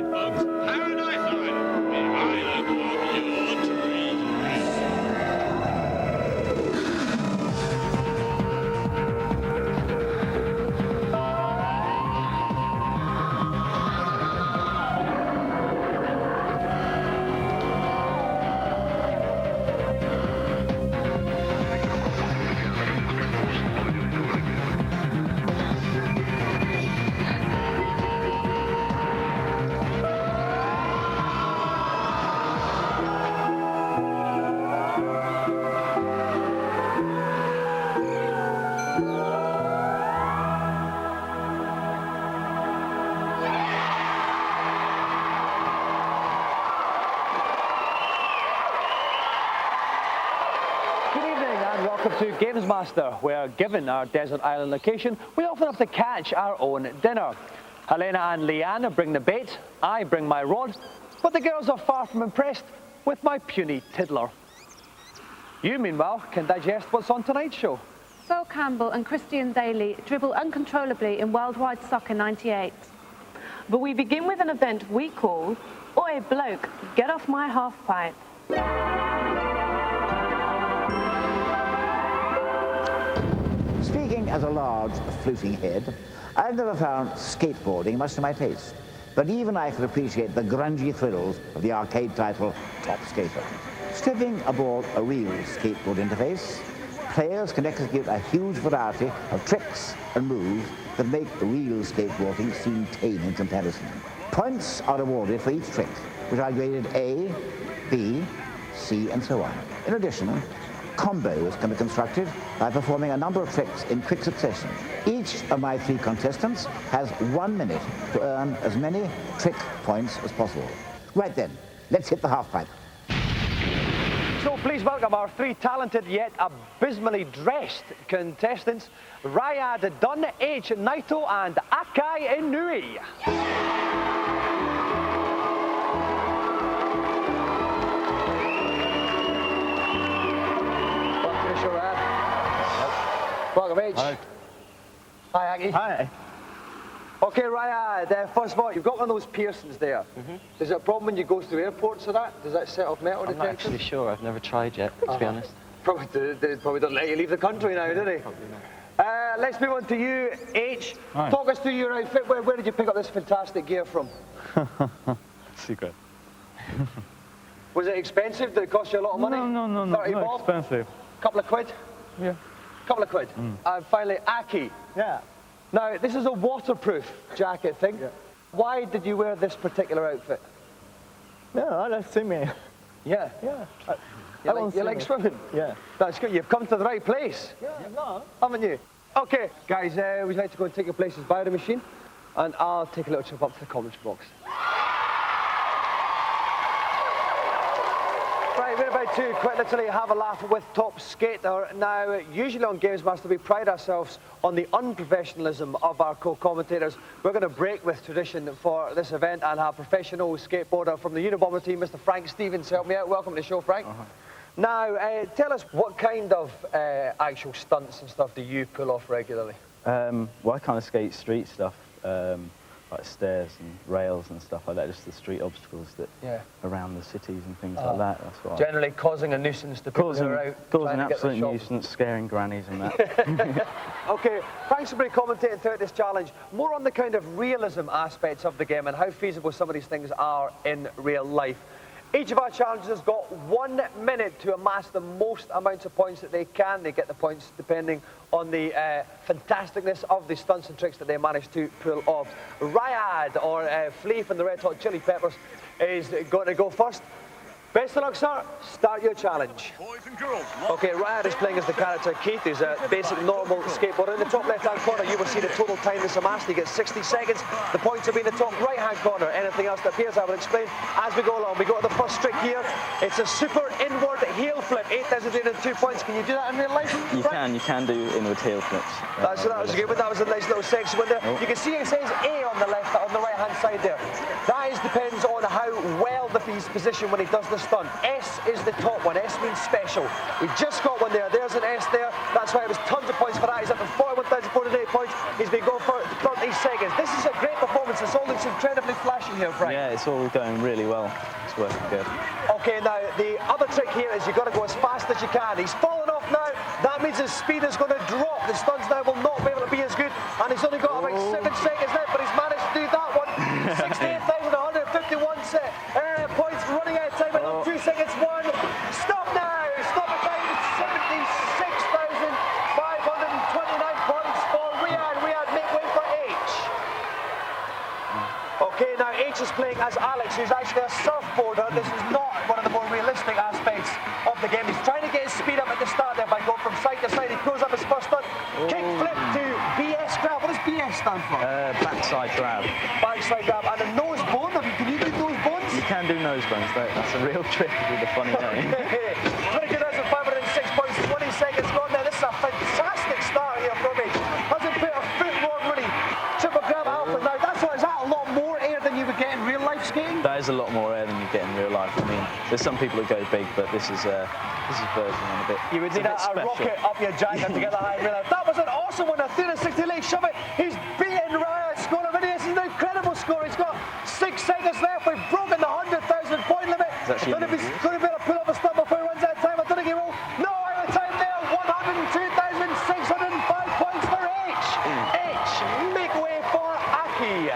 right, folks. Have a nice one. Behind your dreams. Welcome to GamesMaster, where, given our desert island location, we often have to catch our own dinner. Helena and Leanne bring the bait, I bring my rod, but the girls are far from impressed with my puny tiddler. You, meanwhile, can digest what's on tonight's show. Phil Campbell and Christian Dailly dribble uncontrollably in Worldwide Soccer 98. But we begin with an event we call, Oi Bloke, Get Off My Half-Pipe. Speaking as a large, floating head, I've never found skateboarding much to my taste. But even I can appreciate the grungy thrills of the arcade title Top Skater. Stripping aboard a real skateboard interface, players can execute a huge variety of tricks and moves that make real skateboarding seem tame in comparison. Points are awarded for each trick, which are graded A, B, C, and so on. In addition, combos can be constructed by performing a number of tricks in quick succession. Each of my 3 contestants has 1 minute to earn as many trick points as possible. Right then, let's hit the half-pipe. So please welcome our 3 talented yet abysmally dressed contestants, Ryad Dunn, H. Naito and Akai Inui. Welcome, H. Hi. Hi, Aggie. Hi. Okay, Ryad, first of all, you've got one of those piercings there. Is it a problem when you go through airports or that? Does that set off metal I'm detectors? not actually sure. I've never tried yet, to be honest. Probably don't let you leave the country now, do they? Probably not. Let's move on to you, H. Hi. Talk us through your outfit. Where did you pick up this fantastic gear from? Secret. Was it expensive? Did it cost you a lot of money? No, 30 not bob? expensive. Couple of quid? Yeah. Couple of quid. And finally, Aki. Yeah. Now, this is a waterproof jacket thing. Yeah. Why did you wear this particular outfit? Yeah, I like swimming. Yeah. Yeah. You like swimming? Yeah. That's good. You've come to the right place, Yeah, no. haven't you? Okay, guys, would you like to go and take your places by the machine? And I'll take a little trip up to the comments box. Right, we're about to quite literally have a laugh with Top Skater. Now, usually on GamesMaster, we pride ourselves on the unprofessionalism of our co-commentators. We're going to break with tradition for this event and have professional skateboarder from the Unabomber team, Mr. Frank Stevens, help me out. Welcome to the show, Frank. Now, tell us, what kind of actual stunts and stuff do you pull off regularly? Well, I kind of skate street stuff, like stairs and rails and stuff like that, just the street obstacles that around the cities and things like that. That's what Generally causing a nuisance to people who are out. causing absolute nuisance, scaring grannies and that. Okay, thanks for being commentating throughout this challenge. More on the kind of realism aspects of the game and how feasible some of these things are in real life. Each of our challengers has got 1 minute to amass the most amounts of points that they can. They get the points depending on the fantasticness of the stunts and tricks that they manage to pull off. Ryad, or Flea from the Red Hot Chili Peppers, is going to go first. Best of luck, sir. Start your challenge. Boys and girls, Okay, Ryad is playing as the character Keith, who's a basic normal skateboarder. In the top left-hand corner, you will see the total time that's amassed. He gets 60 seconds. The points will be in the top right-hand corner. Anything else that appears, I will explain as we go along. We go to the first trick here. It's a super inward heel flip. 8 designated 2 points. Can you do that in real life? You can do inward heel flips. That was a good one. That was a nice little section one there. You can see it says A on the left, on the right-hand side there. That depends on how well he's positioned when he does the stunt. S is the top one. S means special. We just got one there. There's an S there. That's why it was tons of points for that. He's up to 41,408 points. He's been going for 30 seconds. This is a great performance points. This all looks incredibly flashy here, Frank. Yeah, it's all going really well. It's working good. Okay, now, the other trick here is you've got to go as fast as you can. He's fallen off now. That means his speed is going to drop. The stunts now will not be able to be as good. And he's only got about 7 seconds left, but he's managed to do that one. 68,151 points running out of time. Another 2 seconds. One. Stop now. Stop the time. 76,529 points for Riyadh. Riyadh make way for H. Okay, now H is playing as Alex, who's actually a surfboarder. This is not one of the more realistic aspects of the game. He's trying to get his speed up at the start there by going from side to side. He pulls up his first stunt. Kick flip to BS grab. What does BS stand for? Backside grab. Backside grab. And a nose bone. Can you do nose bones? You can do nose bones, that's a real trick with a funny name. 22,506 points, 20 seconds gone there. This is a fantastic start here from H. Hasn't put a foot wrong, really. Triple grab alpha. Now, is that a lot more air than you would get in real life skiing? That is a lot more air than you get in real life. I mean, there's some people that go big, but this is version on a bit. You would need a rocket up your jacket to get the high in real life. That was an awesome one, a 360 leg shove it. He's beaten Ryan score of this is an incredible score. He's got 6 seconds left. We've broken the 100,000 point limit. Going to be able to pull up a stump before he runs out of time. I don't think he will. No, out of time there. 102,605 points for H. H, make way for Aki.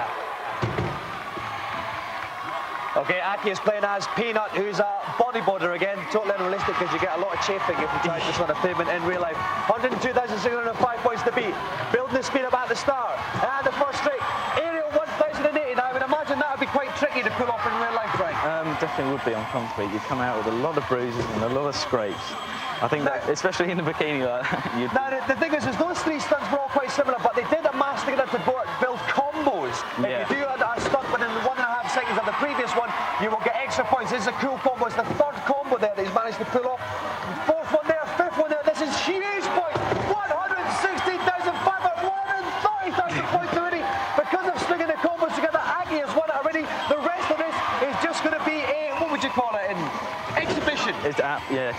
Okay, Aki is playing as Peanut, who's a bodyboarder again. Totally unrealistic because you get a lot of chafing if you try this on a pavement in real life. 102,605 points to beat. Building the speed up at the start. And the first straight. Aerial 1,080. Now, I would imagine that would be quite tricky to pull off in real life, Frank. Definitely would be on concrete. You'd come out with a lot of bruises and a lot of scrapes. I think that, especially in the bikini, Now, the thing is those 3 stunts were all quite similar, but they did a master to build combos. Yeah. If you do a stunt within 1.5 seconds of the previous one, you will get extra points. This is a cool combo. It's the 3rd combo there that he's managed to pull off. 4th one there, 5th one there. This is huge points. 160,530,000 points already. Because of stringing the combos together, Aggie has won it already. The rest of this is just going to be a, what would you call it, an exhibition. It's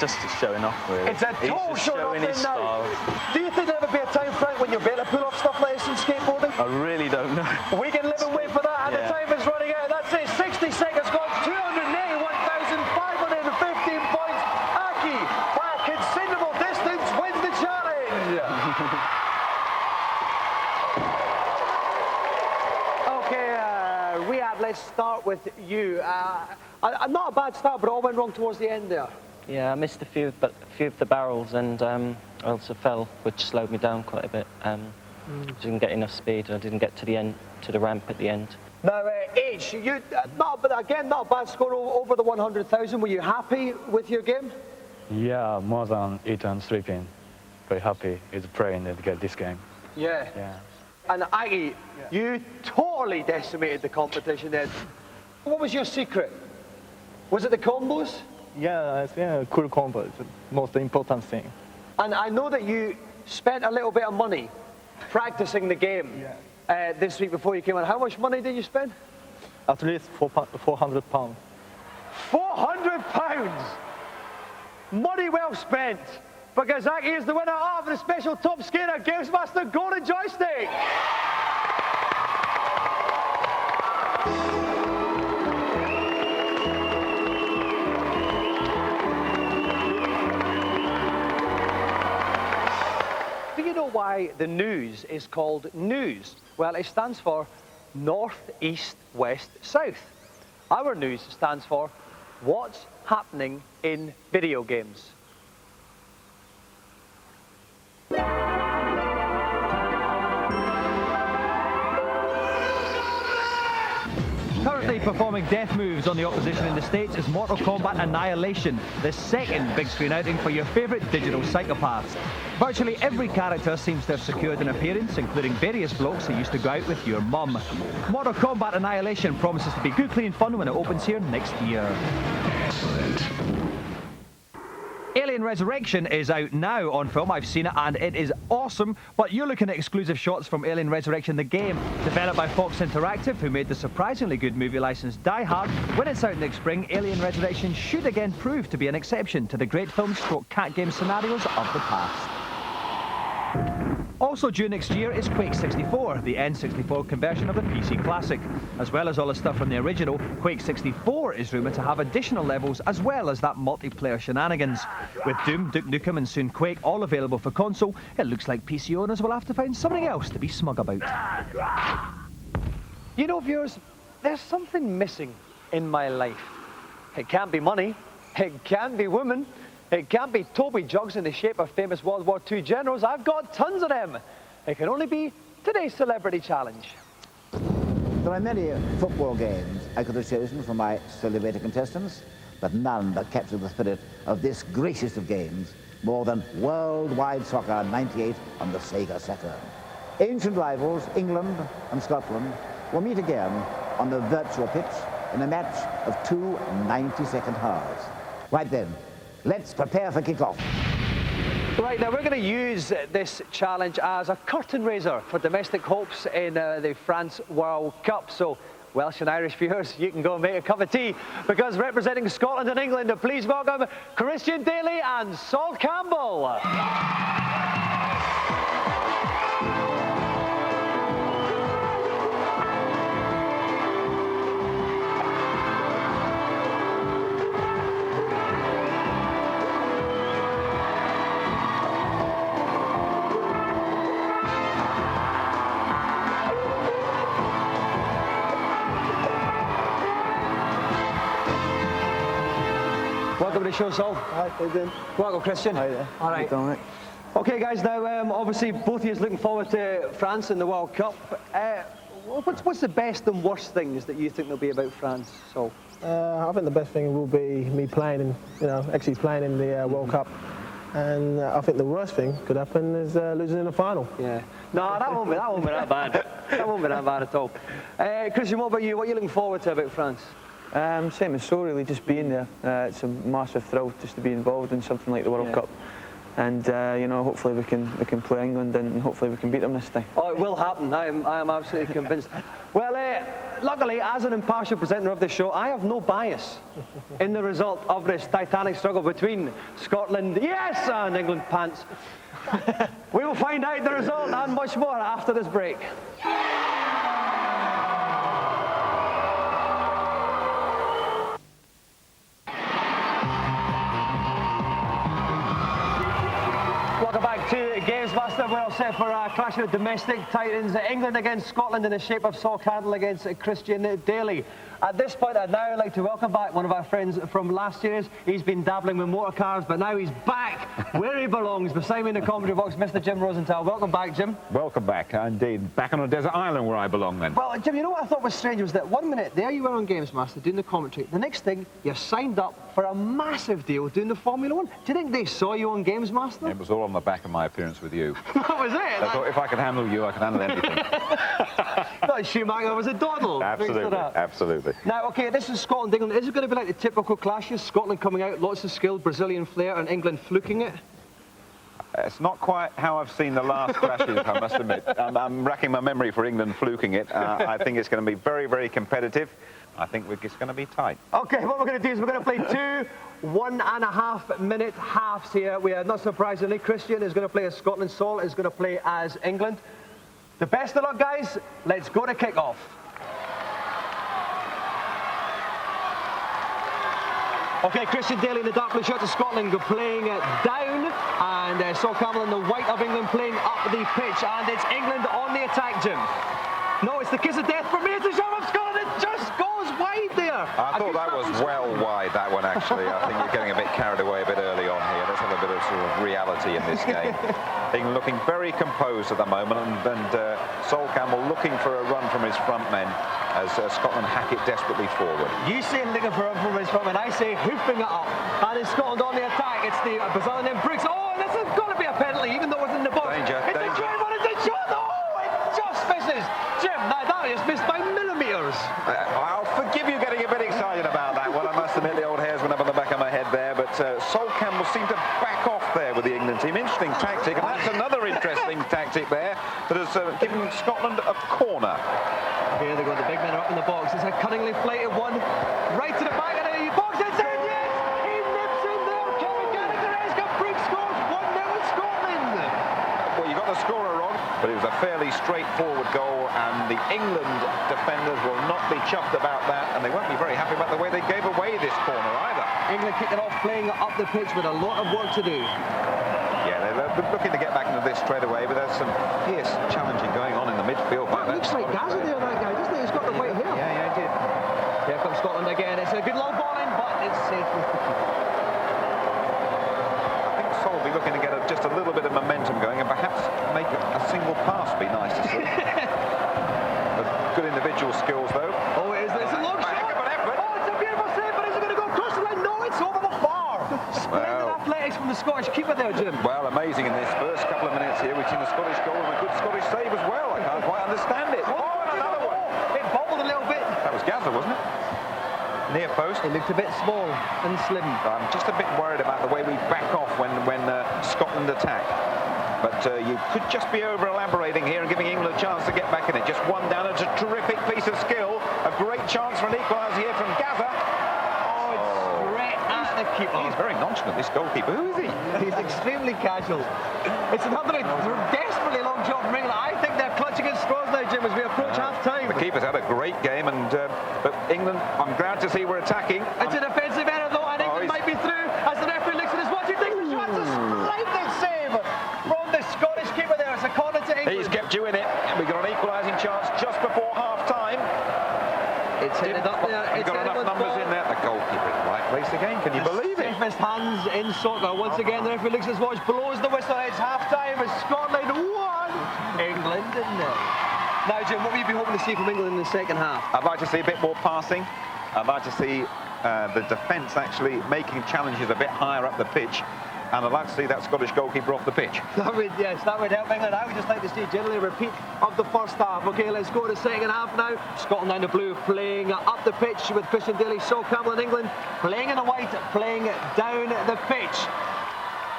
just showing off, really. It's a total showing off his style. Do you think there would be a time, Frank, when you'll be able to pull off stuff like this in skateboarding? I really don't know. We can live and wait for that, and the time is running out. That's it, 60 seconds gone, 281,515 points. Aki, by a considerable distance, wins the challenge. Okay, Riyadh, let's start with you. Not a bad start, but it all went wrong towards the end there. Yeah, I missed a few of the barrels, and I also fell, which slowed me down quite a bit. Didn't get enough speed. I didn't get to the end, to the ramp at the end. Now, H, you not a bad score over the 100,000. Were you happy with your game? Yeah, more than eating, sleeping. Very happy. It's praying to get this game. Yeah. Yeah. And Aggie, you totally decimated the competition then. What was your secret? Was it the combos? Yeah, cool combo. It's the most important thing. And I know that you spent a little bit of money practicing the game this week before you came on. How much money did you spend? At least 400 pounds. 400 pounds! Money well spent, because Aggie is the winner of the special top skater GamesMaster Golden Joystick. Do you know why the news is called news? Well, it stands for North, East, West, South. Our news stands for what's happening in video games. Currently performing death moves on the opposition in the States is Mortal Kombat Annihilation, the second big screen outing for your favourite digital psychopaths. Virtually every character seems to have secured an appearance, including various blokes who used to go out with your mum. Mortal Kombat Annihilation promises to be good, clean fun when it opens here next year. Excellent. Alien Resurrection is out now on film. I've seen it and it is awesome, but you're looking at exclusive shots from Alien Resurrection the game, developed by Fox Interactive, who made the surprisingly good movie license Die Hard. When it's out next spring, Alien Resurrection should again prove to be an exception to the great film-cat game scenarios of the past. Also due next year is Quake 64, the N64 conversion of the PC Classic. As well as all the stuff from the original, Quake 64 is rumoured to have additional levels as well as that multiplayer shenanigans. With Doom, Duke Nukem and soon Quake all available for console, it looks like PC owners will have to find something else to be smug about. You know, viewers, there's something missing in my life. It can't be money, it can't be women, it can't be Toby jugs in the shape of famous World War II generals. I've got tons of them. It can only be today's Celebrity Challenge. There are many football games I could have chosen for my celebrated contestants, but none that capture the spirit of this greatest of games more than Worldwide Soccer 98 on the Sega Saturn. Ancient rivals, England and Scotland, will meet again on the virtual pitch in a match of 2 90-second halves. Right then, let's prepare for kick-off. Right, now we're going to use this challenge as a curtain raiser for domestic hopes in the France World Cup. So, Welsh and Irish viewers, you can go and make a cup of tea, because representing Scotland and England, please welcome Christian Dailly and Sol Campbell. Welcome to the show, Sol. Hi, how you doing? Welcome, Christian. Hi there. All right. Dominik. Okay, guys, now, obviously, both of you are looking forward to France in the World Cup. What's the best and worst things that you think there'll be about France, Sol? I think the best thing will be me playing in, actually playing in the World Cup. And I think the worst thing could happen is losing in the final. Yeah. No, that won't be that bad. That won't be that bad at all. Christian, what about you? What are you looking forward to about France? Same as so, really, just being there. It's a massive thrill just to be involved in something like the World Cup. And, hopefully we can play England and hopefully we can beat them this time. Oh, it will happen. I am absolutely convinced. Well, luckily, as an impartial presenter of the show, I have no bias in the result of this titanic struggle between Scotland, yes, and England pants. We will find out the result and much more after this break. Welcome back to GamesMaster. We're all set for a clash of domestic titans. England against Scotland in the shape of Sol Campbell against Christian Dailly. At this point, I'd now like to welcome back one of our friends from last year's. He's been dabbling with motor cars, but now he's back where he belongs, beside me in the commentary box, Mr. Jim Rosenthal. Welcome back, Jim. Welcome back, indeed. Back on a desert island where I belong, then. Well, Jim, you know what I thought was strange was that 1 minute there you were on GamesMaster doing the commentary. The next thing, you're signed up for a massive deal doing the Formula 1. Do you think they saw you on GamesMaster? It was all on the back of my appearance with you. That was it? I thought if I could handle you, I could handle anything. Thought Schumacher was a doddle. Absolutely, absolutely. Now, okay, this is Scotland, England. Is it going to be like the typical clashes? Scotland coming out, lots of skill, Brazilian flair, and England fluking it? It's not quite how I've seen the last clashes, I must admit. I'm racking my memory for England fluking it. I think it's going to be very, very competitive. I think it's going to be tight. Okay, what we're going to do is we're going to play 2 1.5-minute halves here. We are, not surprisingly, Christian is going to play as Scotland, Sol is going to play as England. The best of luck, guys. Let's go to kick-off. Okay, Christian Dailly in the dark blue shirt of Scotland go playing down, and Sol Campbell in the white of England playing up the pitch, and it's England on the attack, Jim. No, it's the kiss of death for me. It's the shot of Scotland. It just goes wide there. I thought that was well wide, that one, actually. I think you're getting a bit carried away a bit early on here. Let's have a bit of sort of reality in this game. England looking very composed at the moment, and Sol Campbell looking for a run from his front men as Scotland hack it desperately forward. You say looking for a run from his front men, I say hoofing it up. And it's Scotland on the attack. It's the Brazilian named Brooks. Oh, this has got to be a penalty, even though it was in the box. Danger, it's danger. A great one, it's a shot. Oh, it just misses. Jim, now that is missed by millimetres. I'll forgive you getting a bit excited about that one. I must admit the old hairs went up on the back of my head there, but Sol Campbell seemed to back off there with the England team. Interesting tactic, and that's another interesting tactic there that has given Scotland a corner. Here they go, the big men are up in the box. It's a cunningly flighted one, right to the back of the box. It's in, yes! He nips in there. Kevin Gallagher has got Brooks scores 1-0 Scotland. Well, you got the scorer wrong. It was a fairly straightforward goal, and the England defenders will not be chuffed about that, and they won't be very happy about the way they gave away this corner either. England kicking off, playing up the pitch with a lot of work to do. Yeah, they're looking to get back into this straight away, but there's some fierce challenging going on in the midfield. Well, it looks like Gaza there, that guy, doesn't he? He's got the white hair. Yeah, he did. Here comes Scotland again. It's a good long ball in, but it's safe with the keeper. Sol will be looking to get just a little bit of momentum going and perhaps make a single pass be nice to see. Good individual skills, though. Oh, it is. It's a long shot. Oh, it's a beautiful save, but is it going to go across the line? No, it's over the bar. Splendid athletics from the Scottish keeper there, Jim. Well, amazing in this first couple of minutes here. We've seen a Scottish goal and a good Scottish save as well. I can't quite understand it. Oh, and another one. It bobbled a little bit. That was Gaza, wasn't it? Near post. It looked a bit small and slim. I'm just a bit worried about the way we back off when Scotland attack. But you could just be over-elaborating here and giving England a chance to get back in it. Just one down. It's a terrific piece of skill. A great chance for an equaliser here from Gaza. Oh, it's straight at the keeper. He's very nonchalant, this goalkeeper. Who is he? He's extremely casual. It's another desperately long shot from England. I think they're clutching at straws now, Jim, as we approach half-time. The keeper's had a great game, and but England, I'm glad to see we're attacking. It's a defensive error, though, and England might be through as the referee looks at his watch. He thinks the shot's a splendid save from the Scottish keeper there. It's a corner to England. He's kept you in it, and we've got an equalising chance just before half-time. It's hit it up there. We've got enough numbers in there. The goalkeeper in the right place again. Can you believe it? Safest hands in soccer. Once again, the referee looks at his watch, blows the whistle. It's half-time. It's Scotland 1, England 0. Now, Jim, what will you be hoping to see from England in the second half? I'd like to see a bit more passing. I'd like to see the defence actually making challenges a bit higher up the pitch. And I'd like to see that Scottish goalkeeper off the pitch. That would help England. I would just like to see generally a repeat of the first half. Okay, let's go to the second half now. Scotland down the blue, playing up the pitch with Christian Dailly, Sol Campbell in England, playing in the white, playing down the pitch.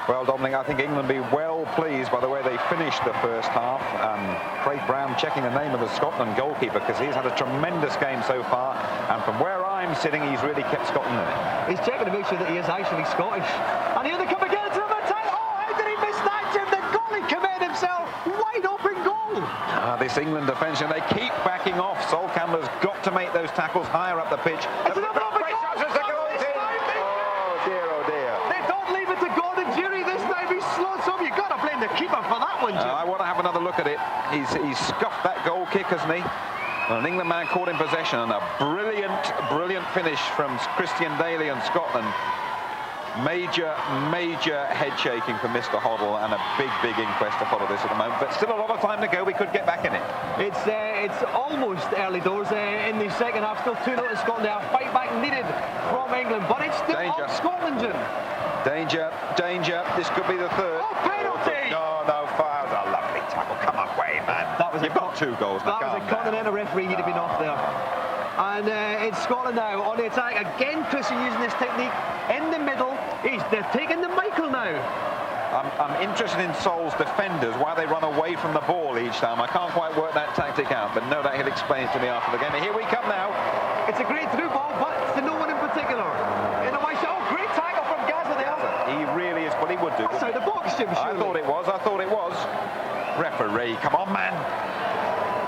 Well, Dominik, I think England will be well pleased by the way they finished the first half. Craig Brown checking the name of the Scotland goalkeeper because he's had a tremendous game so far. And from where I'm sitting, he's really kept Scotland in it. He's checking to make sure that he is actually Scottish. And here they come again to the attack. Oh, how did he miss that, Jim? The goalie committed himself. Wide open goal. This England defence, and they keep backing off. Sol Campbell has got to make those tackles higher up the pitch. It's another open goal. I want to have another look at it. He's scuffed that goal kick, hasn't he? Well, an England man caught in possession, and a brilliant finish from Christian Dailly and Scotland. Major head shaking from Mr. Hoddle, and a big inquest to follow this at the moment. But still a lot of time to go. We could get back in it. It's almost early doors in the second half. Still 2-0 to Scotland. A fight back needed from England, but it's still on Scotland, Jim. Danger. This could be the third. Oh, penalty! No, fire. A lovely tackle. Come on, way, man. You've got 2 goals. That was a continental referee. He'd have been off there. And it's Scotland now on the attack. Again, Christian using this technique in the middle. They're taking the Michael now. I'm interested in Sol's defenders, why they run away from the ball each time. I can't quite work that tactic out, but no doubt he'll explain it to me after the game. And here we come now. It's a great through ball, but to no one in particular. In a way, great tackle from Gaza there. He really is, but he would do. That's out the box, Jim, surely. I thought it was. Referee, come on, man.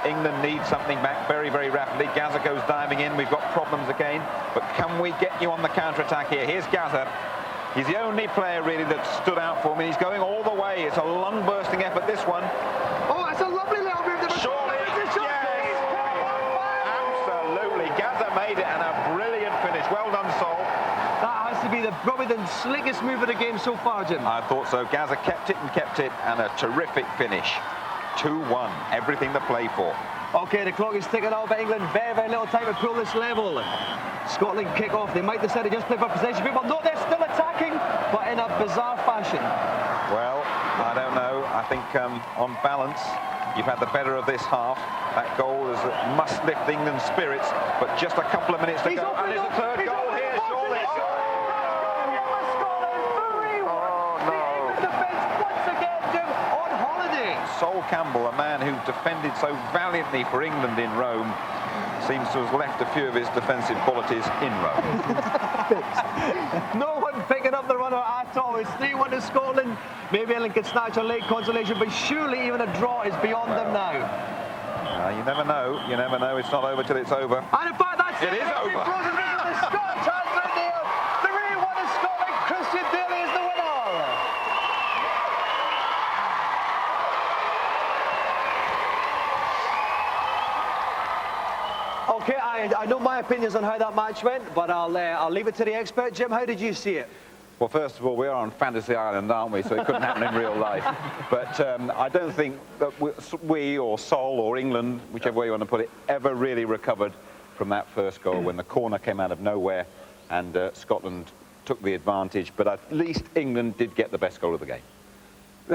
England needs something back very rapidly. Gaza goes diving in. We've got problems again. But can we get you on the counter-attack here? Here's Gaza. He's the only player really that stood out for me. He's going all the way. It's a lung-bursting effort, this one. Oh, that's a lovely little move. Surely, yes. Absolutely. Gaza made it, and a brilliant finish. Well done, Sol. That has to be probably the slickest move of the game so far, Jim. I thought so. Gaza kept it, and a terrific finish. 2-1, everything to play for. Okay, the clock is ticking out, but England very little time to pull this level. Scotland kick off. They might decide to just play for possession. People, no, they're still attacking, but in a bizarre fashion. Well, I don't know. I think on balance, you've had the better of this half. That goal must lift England's spirits, but just a couple of minutes to go. And it's the third goal here, surely. Sol Campbell, a man who defended so valiantly for England in Rome, seems to have left a few of his defensive qualities in Rome. No one picking up the runner at all. It's 3-1 to Scotland. Maybe Ireland can snatch a late consolation, but surely even a draw is beyond them now. You never know. You never know. It's not over till it's over. And in fact, that's it. It is over. The Scots has been there. 3-1 to Scotland. Christian Dailly is the winner. Okay, I know my opinions on how that match went, but I'll leave it to the expert. Jim, how did you see it? Well, first of all, we are on Fantasy Island, aren't we? So it couldn't happen in real life. But I don't think that we or Sol or England, whichever way you want to put it, ever really recovered from that first goal when the corner came out of nowhere and Scotland took the advantage. But at least England did get the best goal of the game.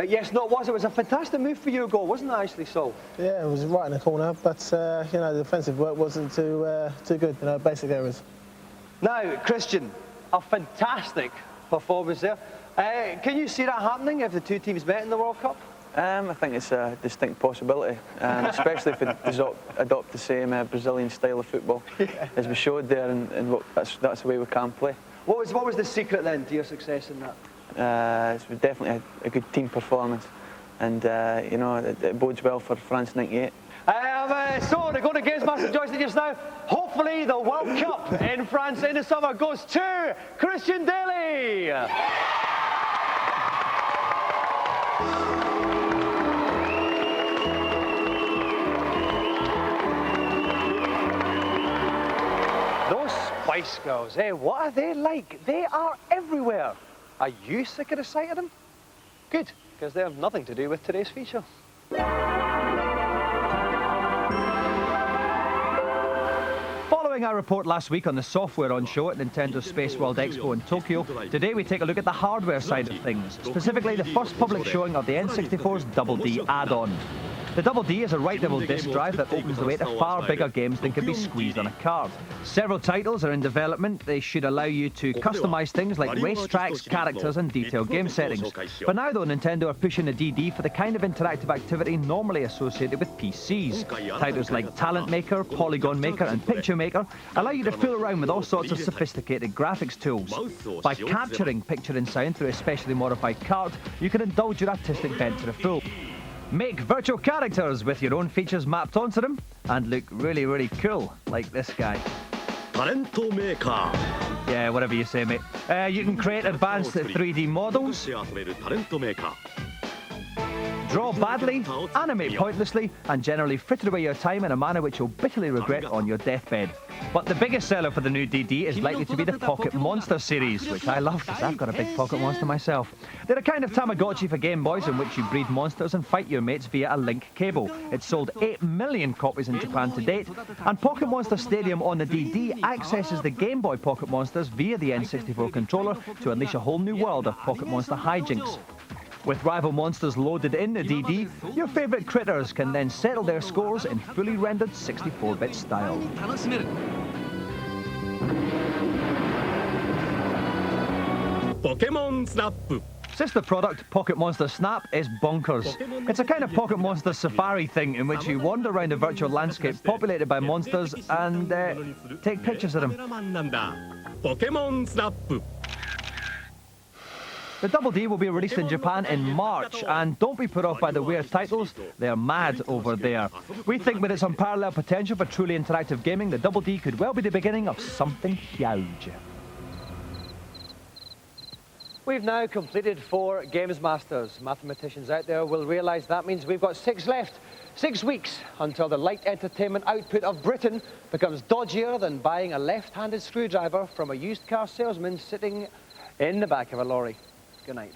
Yes, no, it was. It was a fantastic move for your goal, wasn't it, actually, Sol? Yeah, it was right in the corner, but, you know, the defensive work wasn't too good, you know, basic errors. Now, Christian, a fantastic performance there. Can you see that happening if the two teams met in the World Cup? I think it's a distinct possibility, especially if we adopt the same Brazilian style of football as we showed there, and that's the way we can play. What was the secret then to your success in that? It's definitely a good team performance, and you know, it bodes well for France '98. So to go to GamesMaster Joystick just now, hopefully the World Cup in France in the summer goes to Christian Dailly. Those Spice Girls, what are they like? They are everywhere. Are you sick of the sight of them? Good, because they have nothing to do with today's feature. Following our report last week on the software on show at Nintendo Space World Expo in Tokyo, today we take a look at the hardware side of things, specifically the first public showing of the N64's Double D add-on. The Double D is a writable disk drive that opens the way to far bigger games than can be squeezed on a card. Several titles are in development. They should allow you to customize things like racetracks, characters and detailed game settings. For now though, Nintendo are pushing the DD for the kind of interactive activity normally associated with PCs. Titles like Talent Maker, Polygon Maker and Picture Maker allow you to fool around with all sorts of sophisticated graphics tools. By capturing picture and sound through a specially modified card, you can indulge your artistic bent to the full. Make virtual characters with your own features mapped onto them and look really, really cool, like this guy. Talent Maker. Yeah, whatever you say, mate. You can create advanced 3D models, draw badly, animate pointlessly, and generally fritter away your time in a manner which you'll bitterly regret on your deathbed. But the biggest seller for the new DD is likely to be the Pocket Monster series, which I love because I've got a big Pocket Monster myself. They're a kind of Tamagotchi for Game Boys in which you breed monsters and fight your mates via a link cable. It's sold 8 million copies in Japan to date, and Pocket Monster Stadium on the DD accesses the Game Boy Pocket Monsters via the N64 controller to unleash a whole new world of Pocket Monster hijinks. With rival monsters loaded in the DD, your favourite critters can then settle their scores in fully rendered 64-bit style. Pokemon Snap. Sister product, Pocket Monster Snap, is bonkers. It's a kind of Pocket Monster safari thing in which you wander around a virtual landscape populated by monsters and take pictures of them. Pokemon Snap. The Double D will be released in Japan in March, and don't be put off by the weird titles, they're mad over there. We think with its unparalleled potential for truly interactive gaming, the Double D could well be the beginning of something huge. We've now completed 4 Games Masters. Mathematicians out there will realise that means we've got 6 left. 6 weeks until the light entertainment output of Britain becomes dodgier than buying a left-handed screwdriver from a used car salesman sitting in the back of a lorry. Good night.